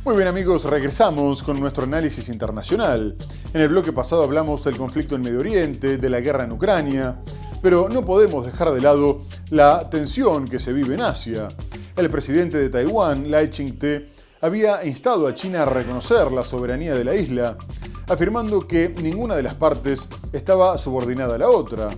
Muy bien amigos, regresamos con nuestro análisis internacional. En el bloque pasado hablamos del conflicto en Medio Oriente, de la guerra en Ucrania, pero no podemos dejar de lado la tensión que se vive en Asia. El presidente de Taiwán, Lai Ching-te, había instado a China a reconocer la soberanía de la isla, afirmando que ninguna de las partes estaba subordinada a la otra.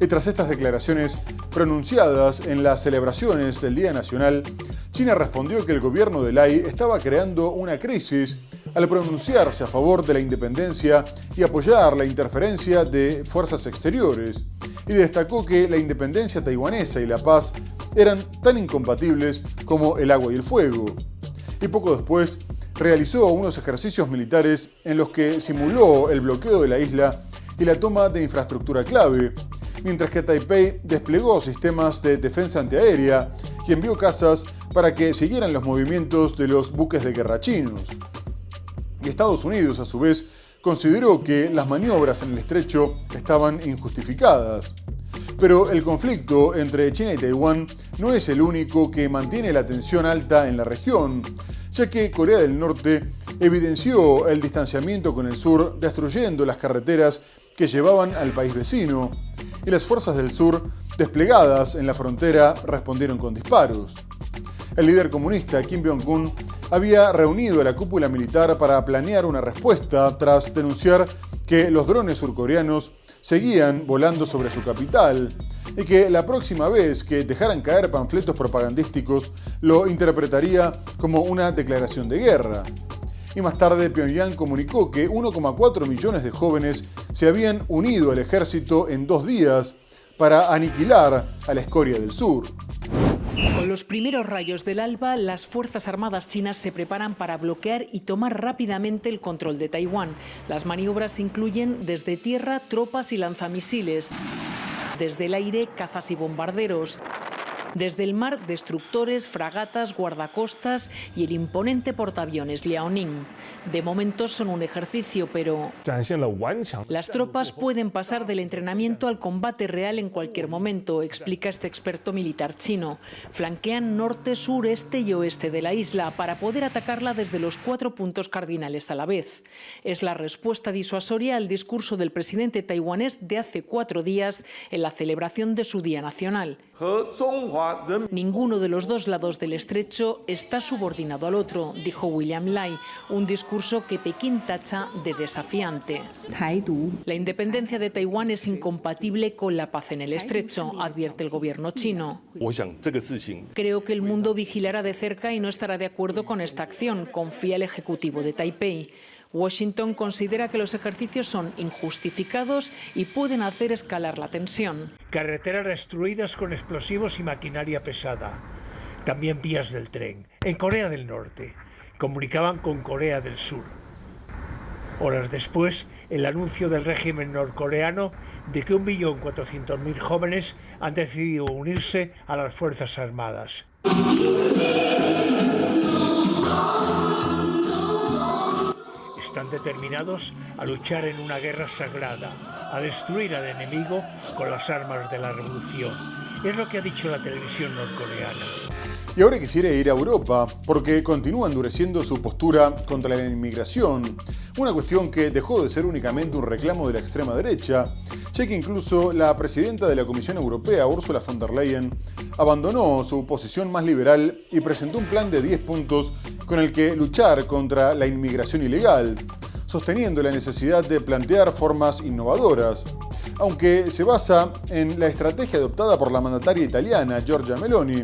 Y tras estas declaraciones pronunciadas en las celebraciones del Día Nacional, China respondió que el gobierno de Lai estaba creando una crisis al pronunciarse a favor de la independencia y apoyar la interferencia de fuerzas exteriores, y destacó que la independencia taiwanesa y la paz eran tan incompatibles como el agua y el fuego. Y poco después realizó unos ejercicios militares en los que simuló el bloqueo de la isla y la toma de infraestructura clave, mientras que Taipei desplegó sistemas de defensa antiaérea y envió cazas para que siguieran los movimientos de los buques de guerra chinos. Y Estados Unidos, a su vez, consideró que las maniobras en el estrecho estaban injustificadas. Pero el conflicto entre China y Taiwán no es el único que mantiene la tensión alta en la región, ya que Corea del Norte evidenció el distanciamiento con el sur, destruyendo las carreteras que llevaban al país vecino, y las fuerzas del sur, desplegadas en la frontera, respondieron con disparos. El líder comunista Kim Jong-un había reunido a la cúpula militar para planear una respuesta tras denunciar que los drones surcoreanos seguían volando sobre su capital y que la próxima vez que dejaran caer panfletos propagandísticos lo interpretaría como una declaración de guerra. Y más tarde Pyongyang comunicó que 1,4 millones de jóvenes se habían unido al ejército en 2 días para aniquilar a la escoria del sur. Con los primeros rayos del alba, las Fuerzas Armadas chinas se preparan para bloquear y tomar rápidamente el control de Taiwán. Las maniobras incluyen desde tierra tropas y lanzamisiles, desde el aire cazas y bombarderos, desde el mar destructores, fragatas, guardacostas y el imponente portaaviones Liaoning. De momento son un ejercicio, pero las tropas pueden pasar del entrenamiento al combate real en cualquier momento, explica este experto militar chino. Flanquean norte, sur, este y oeste de la isla para poder atacarla desde los 4 puntos cardinales a la vez. Es la respuesta disuasoria al discurso del presidente taiwanés de hace 4 días en la celebración de su Día Nacional. Ninguno de los 2 lados del estrecho está subordinado al otro, dijo William Lai, un discurso que Pekín tacha de desafiante. La independencia de Taiwán es incompatible con la paz en el estrecho, advierte el gobierno chino. Creo que el mundo vigilará de cerca y no estará de acuerdo con esta acción, confía el ejecutivo de Taipei. Washington considera que los ejercicios son injustificados y pueden hacer escalar la tensión. Carreteras destruidas con explosivos y maquinaria pesada. También vías del tren. En Corea del Norte comunicaban con Corea del Sur. Horas después, el anuncio del régimen norcoreano de que 1.400.000 jóvenes han decidido unirse a las Fuerzas Armadas. Están determinados a luchar en una guerra sagrada, a destruir al enemigo con las armas de la revolución. Es lo que ha dicho la televisión norcoreana. Y ahora quisiera ir a Europa, porque continúa endureciendo su postura contra la inmigración, una cuestión que dejó de ser únicamente un reclamo de la extrema derecha, ya que incluso la presidenta de la Comisión Europea, Ursula von der Leyen, abandonó su posición más liberal y presentó un plan de 10 puntos con el que luchar contra la inmigración ilegal, sosteniendo la necesidad de plantear formas innovadoras, aunque se basa en la estrategia adoptada por la mandataria italiana Giorgia Meloni,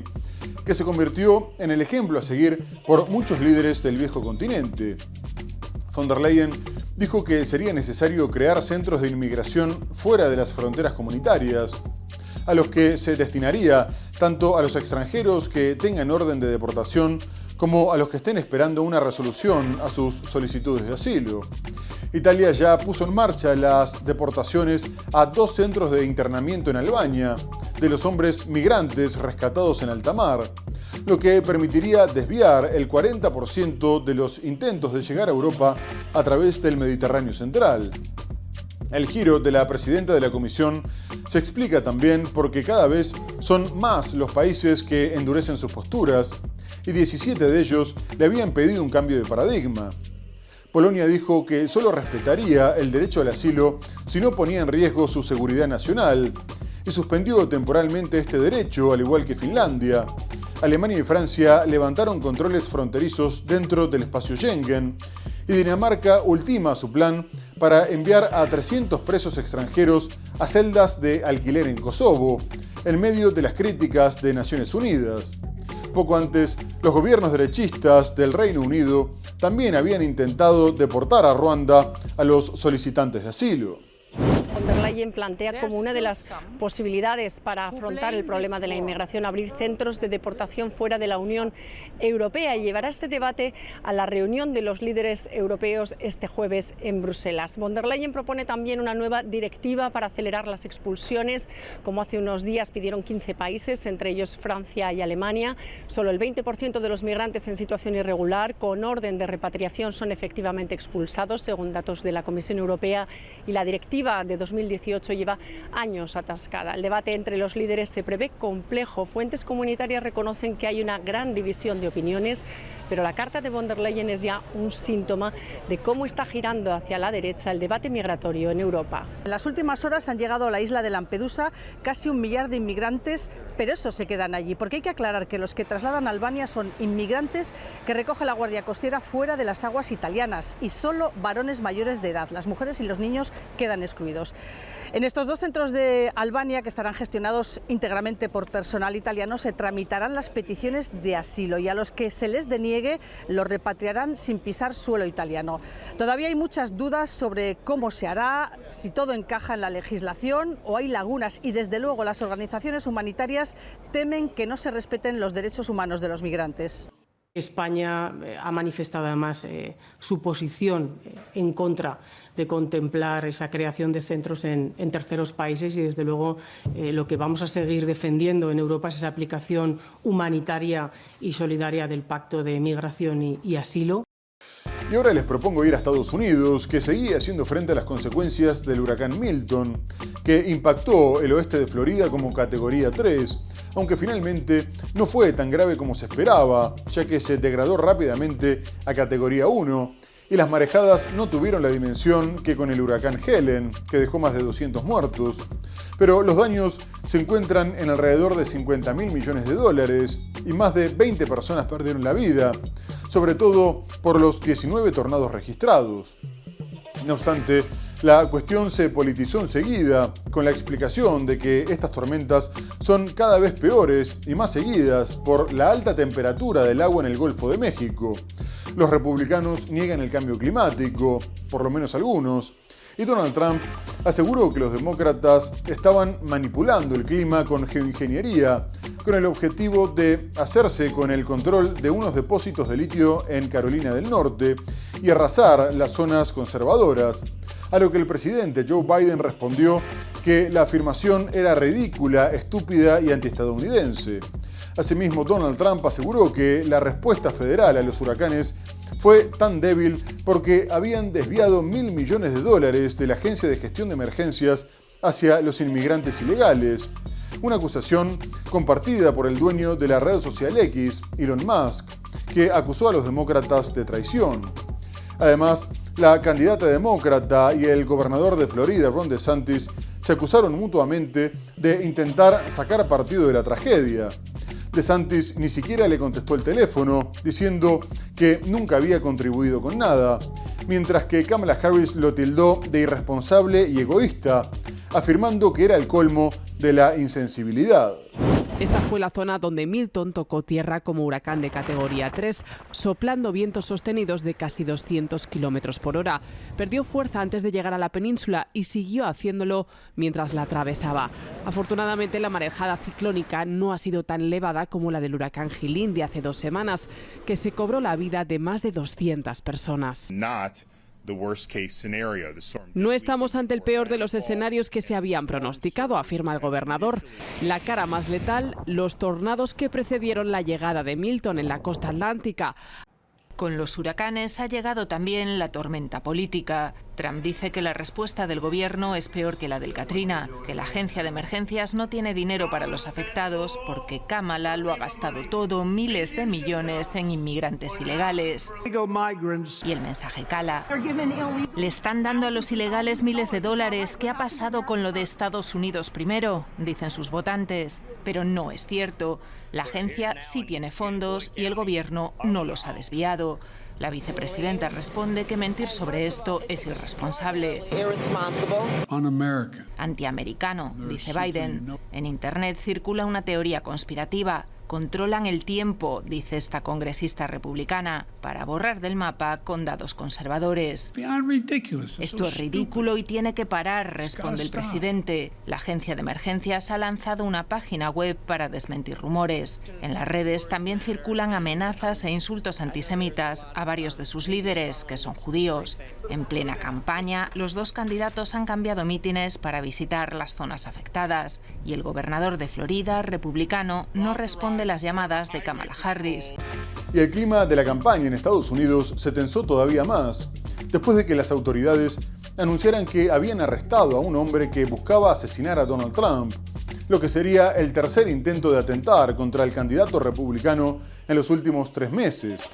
que se convirtió en el ejemplo a seguir por muchos líderes del viejo continente. Von der Leyen dijo que sería necesario crear centros de inmigración fuera de las fronteras comunitarias, a los que se destinaría tanto a los extranjeros que tengan orden de deportación como a los que estén esperando una resolución a sus solicitudes de asilo. Italia ya puso en marcha las deportaciones a 2 centros de internamiento en Albania de los hombres migrantes rescatados en alta mar, lo que permitiría desviar el 40% de los intentos de llegar a Europa a través del Mediterráneo central. El giro de la presidenta de la Comisión se explica también porque cada vez son más los países que endurecen sus posturas y 17 de ellos le habían pedido un cambio de paradigma. Polonia dijo que solo respetaría el derecho al asilo si no ponía en riesgo su seguridad nacional y suspendió temporalmente este derecho, al igual que Finlandia. Alemania y Francia levantaron controles fronterizos dentro del espacio Schengen y Dinamarca ultima su plan para enviar a 300 presos extranjeros a celdas de alquiler en Kosovo, en medio de las críticas de Naciones Unidas. Poco antes, los gobiernos derechistas del Reino Unido también habían intentado deportar a Ruanda a los solicitantes de asilo. Von der Leyen plantea como una de las posibilidades para afrontar el problema de la inmigración abrir centros de deportación fuera de la Unión Europea y llevará este debate a la reunión de los líderes europeos este jueves en Bruselas. Von der Leyen propone también una nueva directiva para acelerar las expulsiones, como hace unos días pidieron 15 países, entre ellos Francia y Alemania. Solo el 20% de los migrantes en situación irregular con orden de repatriación son efectivamente expulsados, según datos de la Comisión Europea, y la directiva de 2018 lleva años atascada. El debate entre los líderes se prevé complejo. Fuentes comunitarias reconocen que hay una gran división de opiniones, pero la carta de Von der Leyen es ya un síntoma de cómo está girando hacia la derecha el debate migratorio en Europa. En las últimas horas han llegado a la isla de Lampedusa casi 1 millar de inmigrantes, pero esos se quedan allí, porque hay que aclarar que los que trasladan a Albania son inmigrantes que recoge la Guardia Costera fuera de las aguas italianas y solo varones mayores de edad. Las mujeres y los niños quedan excluidos. En estos 2 centros de Albania, que estarán gestionados íntegramente por personal italiano, se tramitarán las peticiones de asilo y a los que se les deniegue los repatriarán sin pisar suelo italiano. Todavía hay muchas dudas sobre cómo se hará, si todo encaja en la legislación o hay lagunas y desde luego las organizaciones humanitarias temen que no se respeten los derechos humanos de los migrantes. España ha manifestado además su posición en contra de contemplar esa creación de centros en terceros países y desde luego lo que vamos a seguir defendiendo en Europa es esa aplicación humanitaria y solidaria del Pacto de Migración y Asilo. Y ahora les propongo ir a Estados Unidos, que seguía haciendo frente a las consecuencias del huracán Milton, que impactó el oeste de Florida como categoría 3, aunque finalmente no fue tan grave como se esperaba, ya que se degradó rápidamente a categoría 1, y las marejadas no tuvieron la dimensión que con el huracán Helen, que dejó más de 200 muertos. Pero los daños se encuentran en alrededor de $50.000 millones y más de 20 personas perdieron la vida, sobre todo por los 19 tornados registrados. No obstante, la cuestión se politizó enseguida, con la explicación de que estas tormentas son cada vez peores y más seguidas por la alta temperatura del agua en el Golfo de México. Los republicanos niegan el cambio climático, por lo menos algunos, y Donald Trump aseguró que los demócratas estaban manipulando el clima con geoingeniería, con el objetivo de hacerse con el control de unos depósitos de litio en Carolina del Norte y arrasar las zonas conservadoras, a lo que el presidente Joe Biden respondió que la afirmación era ridícula, estúpida y antiestadounidense. Asimismo, Donald Trump aseguró que la respuesta federal a los huracanes fue tan débil porque habían desviado $1.000 millones de la Agencia de Gestión de Emergencias hacia los inmigrantes ilegales, una acusación compartida por el dueño de la red social X, Elon Musk, que acusó a los demócratas de traición. Además, la candidata demócrata y el gobernador de Florida, Ron DeSantis, se acusaron mutuamente de intentar sacar partido de la tragedia. DeSantis ni siquiera le contestó el teléfono, diciendo que nunca había contribuido con nada, mientras que Kamala Harris lo tildó de irresponsable y egoísta, afirmando que era el colmo de la insensibilidad. Esta fue la zona donde Milton tocó tierra como huracán de categoría 3, soplando vientos sostenidos de casi 200 kilómetros por hora. Perdió fuerza antes de llegar a la península y siguió haciéndolo mientras la atravesaba. Afortunadamente, la marejada ciclónica no ha sido tan elevada como la del huracán Helene de hace 2 semanas, que se cobró la vida de más de 200 personas. No estamos ante el peor de los escenarios que se habían pronosticado, afirma el gobernador. La cara más letal, los tornados que precedieron la llegada de Milton en la costa atlántica. Con los huracanes ha llegado también la tormenta política. Trump dice que la respuesta del gobierno es peor que la del Katrina, que la agencia de emergencias no tiene dinero para los afectados porque Kamala lo ha gastado todo, miles de millones en inmigrantes ilegales. Y el mensaje cala. Le están dando a los ilegales miles de dólares. ¿Qué ha pasado con lo de Estados Unidos primero?, dicen sus votantes. Pero no es cierto. La agencia sí tiene fondos y el gobierno no los ha desviado. La vicepresidenta responde que mentir sobre esto es irresponsable. Antiamericano, dice Biden. En Internet circula una teoría conspirativa. Controlan el tiempo, dice esta congresista republicana, para borrar del mapa condados conservadores. Esto es ridículo y tiene que parar, responde el presidente. La agencia de emergencias ha lanzado una página web para desmentir rumores. En las redes también circulan amenazas e insultos antisemitas a varios de sus líderes, que son judíos. En plena campaña, los dos candidatos han cambiado mítines para visitar las zonas afectadas y el gobernador de Florida, republicano, no responde las llamadas de Kamala Harris. Y el clima de la campaña en Estados Unidos se tensó todavía más, después de que las autoridades anunciaran que habían arrestado a un hombre que buscaba asesinar a Donald Trump, lo que sería el tercer intento de atentar contra el candidato republicano en los últimos 3 meses.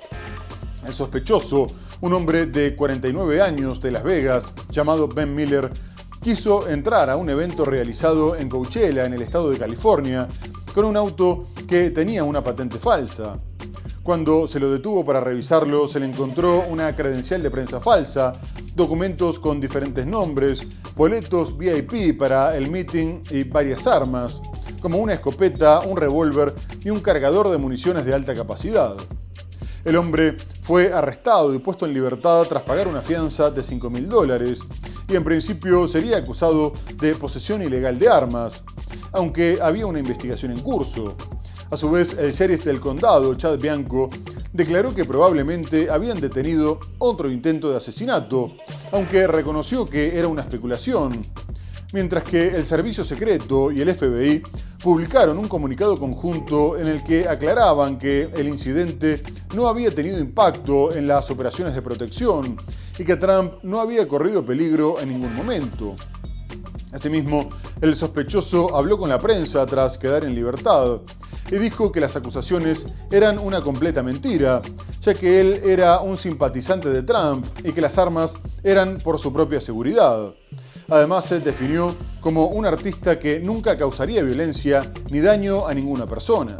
El sospechoso, un hombre de 49 años de Las Vegas, llamado Ben Miller, quiso entrar a un evento realizado en Coachella, en el estado de California, con un auto que tenía una patente falsa. Cuando se lo detuvo para revisarlo, se le encontró una credencial de prensa falsa, documentos con diferentes nombres, boletos VIP para el meeting y varias armas, como una escopeta, un revólver y un cargador de municiones de alta capacidad. El hombre fue arrestado y puesto en libertad tras pagar una fianza de $5.000 y en principio sería acusado de posesión ilegal de armas, aunque había una investigación en curso. A su vez, el sheriff del condado, Chad Bianco, declaró que probablemente habían detenido otro intento de asesinato, aunque reconoció que era una especulación. Mientras que el Servicio Secreto y el FBI publicaron un comunicado conjunto en el que aclaraban que el incidente no había tenido impacto en las operaciones de protección y que Trump no había corrido peligro en ningún momento. Asimismo, el sospechoso habló con la prensa tras quedar en libertad y dijo que las acusaciones eran una completa mentira, ya que él era un simpatizante de Trump y que las armas eran por su propia seguridad. Además, se definió como un artista que nunca causaría violencia ni daño a ninguna persona.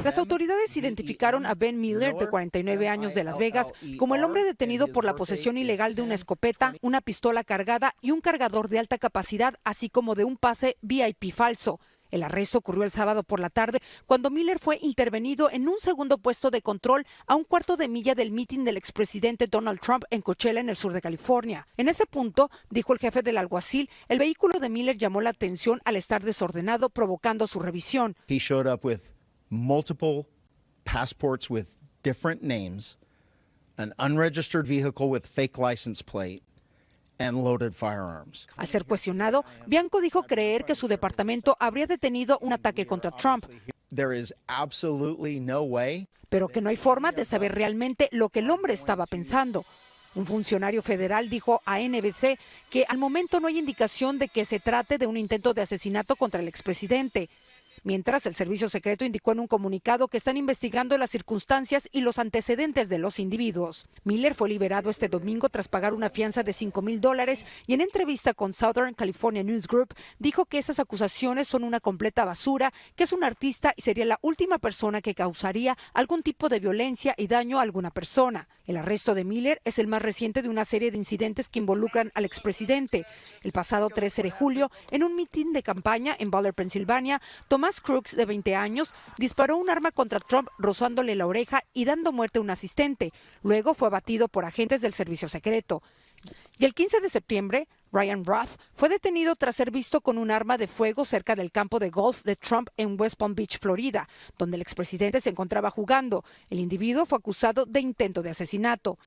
Las autoridades identificaron a Ben Miller, de 49 años, de Las Vegas, como el hombre detenido por la posesión ilegal de una escopeta, una pistola cargada y un cargador de alta capacidad, así como de un pase VIP falso. El arresto ocurrió el sábado por la tarde, cuando Miller fue intervenido en un segundo puesto de control a un cuarto de milla del mitin del expresidente Donald Trump en Coachella, en el sur de California. En ese punto, dijo el jefe del alguacil, el vehículo de Miller llamó la atención al estar desordenado, provocando su revisión. He showed up with multiple passports with different names, an unregistered vehicle with fake license plate, and loaded firearms. Al ser cuestionado, Bianco dijo creer que su departamento habría detenido un ataque contra Trump. There is absolutely no way. Pero que no hay forma de saber realmente lo que el hombre estaba pensando. Un funcionario federal dijo a NBC que al momento no hay indicación de que se trate de un intento de asesinato contra el expresidente. Mientras, el Servicio Secreto indicó en un comunicado que están investigando las circunstancias y los antecedentes de los individuos. Miller fue liberado este domingo tras pagar una fianza de $5.000 y en entrevista con Southern California News Group dijo que esas acusaciones son una completa basura, que es un artista y sería la última persona que causaría algún tipo de violencia y daño a alguna persona. El arresto de Miller es el más reciente de una serie de incidentes que involucran al expresidente. El pasado 13 de julio, en un mitin de campaña en Butler, Pensilvania, Thomas Crooks, de 20 años, disparó un arma contra Trump rozándole la oreja y dando muerte a un asistente. Luego fue abatido por agentes del Servicio Secreto. Y el 15 de septiembre, Ryan Roth fue detenido tras ser visto con un arma de fuego cerca del campo de golf de Trump en West Palm Beach, Florida, donde el expresidente se encontraba jugando. El individuo fue acusado de intento de asesinato.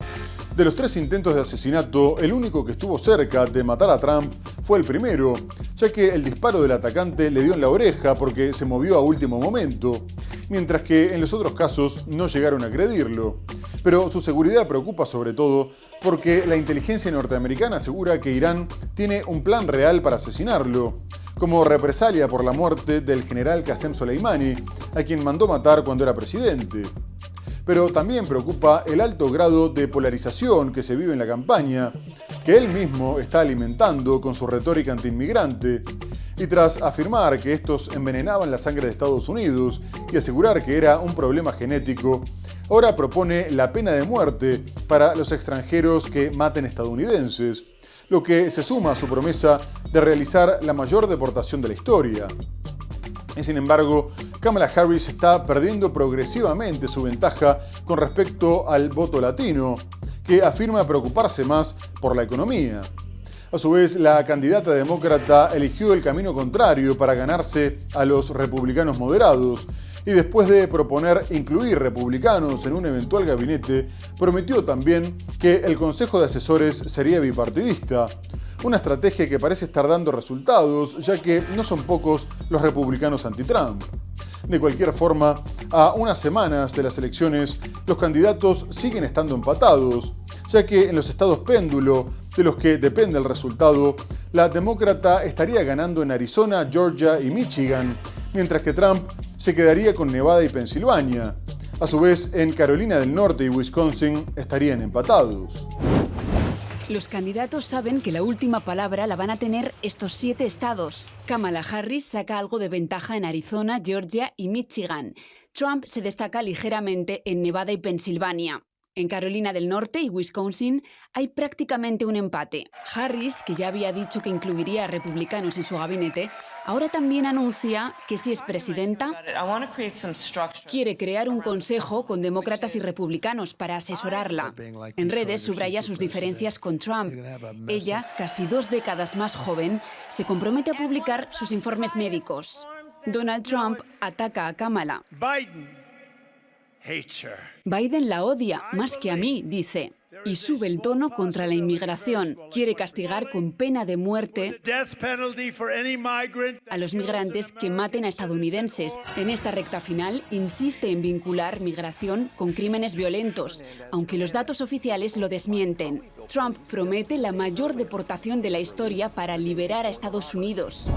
De los 3 intentos de asesinato, el único que estuvo cerca de matar a Trump fue el primero, ya que el disparo del atacante le dio en la oreja porque se movió a último momento, mientras que en los otros casos no llegaron a agredirlo. pero su seguridad preocupa sobre todo porque la inteligencia norteamericana asegura que Irán tiene un plan real para asesinarlo, como represalia por la muerte del general Qasem Soleimani, a quien mandó matar cuando era presidente. Pero también preocupa el alto grado de polarización que se vive en la campaña, que él mismo está alimentando con su retórica antiinmigrante, y tras afirmar que estos envenenaban la sangre de Estados Unidos y asegurar que era un problema genético, ahora propone la pena de muerte para los extranjeros que maten estadounidenses, lo que se suma a su promesa de realizar la mayor deportación de la historia. Y sin embargo, Kamala Harris está perdiendo progresivamente su ventaja con respecto al voto latino, que afirma preocuparse más por la economía. A su vez, la candidata demócrata eligió el camino contrario para ganarse a los republicanos moderados y después de proponer incluir republicanos en un eventual gabinete, prometió también que el Consejo de Asesores sería bipartidista. Una estrategia que parece estar dando resultados, ya que no son pocos los republicanos anti-Trump. De cualquier forma, a unas semanas de las elecciones, los candidatos siguen estando empatados, ya que en los estados péndulo, de los que depende el resultado, la demócrata estaría ganando en Arizona, Georgia y Michigan, mientras que Trump se quedaría con Nevada y Pensilvania. A su vez, en Carolina del Norte y Wisconsin estarían empatados. Los candidatos saben que la última palabra la van a tener estos 7 estados. Kamala Harris saca algo de ventaja en Arizona, Georgia y Michigan. Trump se destaca ligeramente en Nevada y Pensilvania. En Carolina del Norte y Wisconsin hay prácticamente un empate. Harris, que ya había dicho que incluiría a republicanos en su gabinete, ahora también anuncia que si es presidenta, quiere crear un consejo con demócratas y republicanos para asesorarla. En redes subraya sus diferencias con Trump. Ella, casi 2 décadas más joven, se compromete a publicar sus informes médicos. Donald Trump ataca a Kamala. Biden la odia más que a mí, dice, y sube el tono contra la inmigración. Quiere castigar con pena de muerte a los migrantes que maten a estadounidenses. En esta recta final insiste en vincular migración con crímenes violentos, aunque los datos oficiales lo desmienten. Trump promete la mayor deportación de la historia para liberar a Estados Unidos.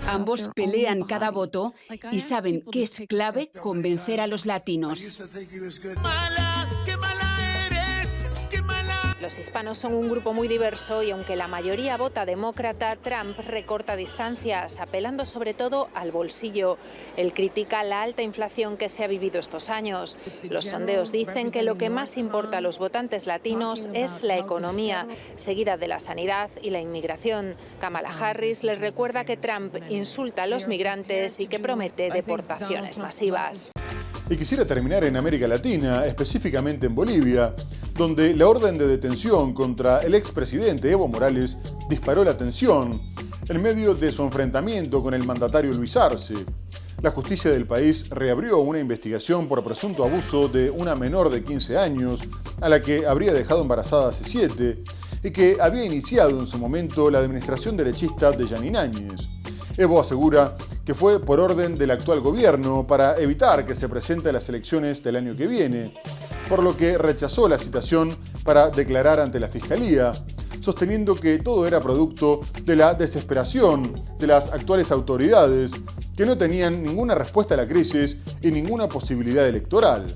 Ambos pelean cada voto y saben que es clave convencer a los latinos. Los hispanos son un grupo muy diverso y aunque la mayoría vota demócrata, Trump recorta distancias, apelando sobre todo al bolsillo. Él critica la alta inflación que se ha vivido estos años. Los sondeos dicen que lo que más importa a los votantes latinos es la economía, seguida de la sanidad y la inmigración. Kamala Harris les recuerda que Trump insulta a los migrantes y que promete deportaciones masivas. Y quisiera terminar en América Latina, específicamente en Bolivia, donde la orden de detención contra el expresidente Evo Morales disparó la tensión en medio de su enfrentamiento con el mandatario Luis Arce. La justicia del país reabrió una investigación por presunto abuso de una menor de 15 años, a la que habría dejado embarazada hace 7, y que había iniciado en su momento la administración derechista de Yanín Áñez. Evo asegura que fue por orden del actual gobierno para evitar que se presente a las elecciones del año que viene, por lo que rechazó la citación para declarar ante la Fiscalía, sosteniendo que todo era producto de la desesperación de las actuales autoridades, que no tenían ninguna respuesta a la crisis y ninguna posibilidad electoral.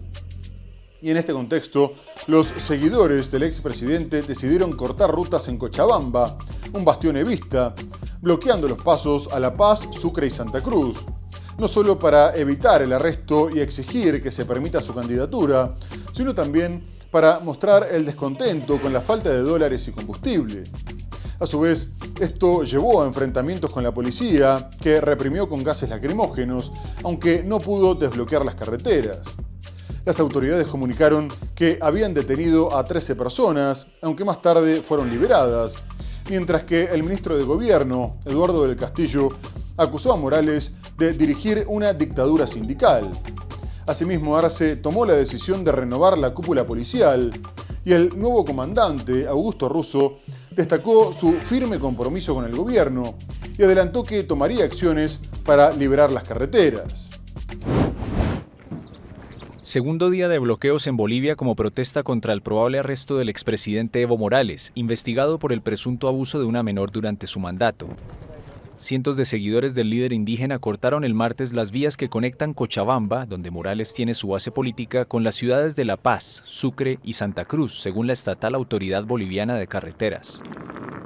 Y en este contexto, los seguidores del expresidente decidieron cortar rutas en Cochabamba, un bastión evista, bloqueando los pasos a La Paz, Sucre y Santa Cruz, no solo para evitar el arresto y exigir que se permita su candidatura, sino también para mostrar el descontento con la falta de dólares y combustible. A su vez, esto llevó a enfrentamientos con la policía, que reprimió con gases lacrimógenos, aunque no pudo desbloquear las carreteras. Las autoridades comunicaron que habían detenido a 13 personas, aunque más tarde fueron liberadas, mientras que el ministro de Gobierno, Eduardo del Castillo, acusó a Morales de dirigir una dictadura sindical. Asimismo, Arce tomó la decisión de renovar la cúpula policial y el nuevo comandante, Augusto Russo, destacó su firme compromiso con el gobierno y adelantó que tomaría acciones para liberar las carreteras. Segundo día de bloqueos en Bolivia como protesta contra el probable arresto del expresidente Evo Morales, investigado por el presunto abuso de una menor durante su mandato. Cientos de seguidores del líder indígena cortaron el martes las vías que conectan Cochabamba, donde Morales tiene su base política, con las ciudades de La Paz, Sucre y Santa Cruz, según la estatal Autoridad Boliviana de Carreteras.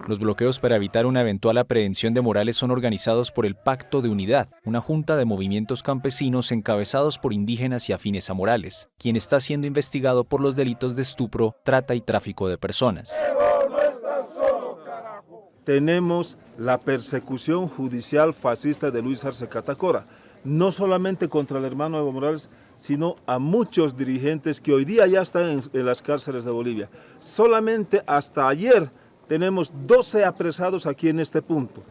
Los bloqueos para evitar una eventual aprehensión de Morales son organizados por el Pacto de Unidad, una junta de movimientos campesinos encabezados por indígenas y afines a Morales, quien está siendo investigado por los delitos de estupro, trata y tráfico de personas. Tenemos la persecución judicial fascista de Luis Arce Catacora, no solamente contra el hermano Evo Morales, sino a muchos dirigentes que hoy día ya están en las cárceles de Bolivia. Solamente hasta ayer tenemos 12 apresados aquí en este punto.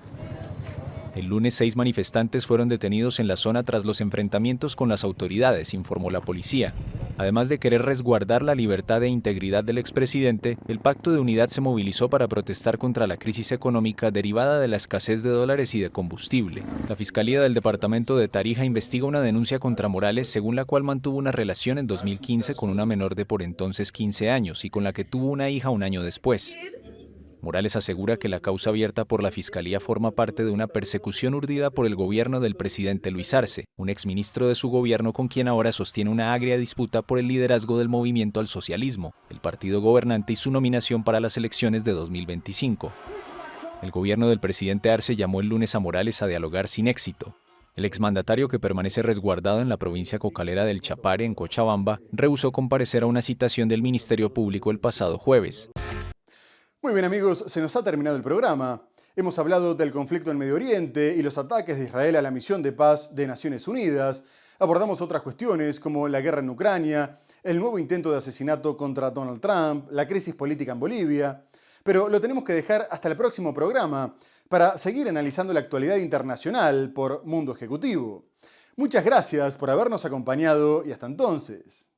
El lunes 6 manifestantes fueron detenidos en la zona tras los enfrentamientos con las autoridades, informó la policía. Además de querer resguardar la libertad e integridad del expresidente, el Pacto de Unidad se movilizó para protestar contra la crisis económica derivada de la escasez de dólares y de combustible. La Fiscalía del Departamento de Tarija investiga una denuncia contra Morales según la cual mantuvo una relación en 2015 con una menor de por entonces 15 años y con la que tuvo una hija un año después. Morales asegura que la causa abierta por la Fiscalía forma parte de una persecución urdida por el gobierno del presidente Luis Arce, un exministro de su gobierno con quien ahora sostiene una agria disputa por el liderazgo del movimiento al socialismo, el partido gobernante y su nominación para las elecciones de 2025. El gobierno del presidente Arce llamó el lunes a Morales a dialogar sin éxito. El exmandatario, que permanece resguardado en la provincia cocalera del Chapare, en Cochabamba, rehusó comparecer a una citación del Ministerio Público el pasado jueves. Muy bien amigos, se nos ha terminado el programa. Hemos hablado del conflicto en Medio Oriente y los ataques de Israel a la misión de paz de Naciones Unidas. Abordamos otras cuestiones como la guerra en Ucrania, el nuevo intento de asesinato contra Donald Trump, la crisis política en Bolivia. Pero lo tenemos que dejar hasta el próximo programa para seguir analizando la actualidad internacional por Mundo Ejecutivo. Muchas gracias por habernos acompañado y hasta entonces.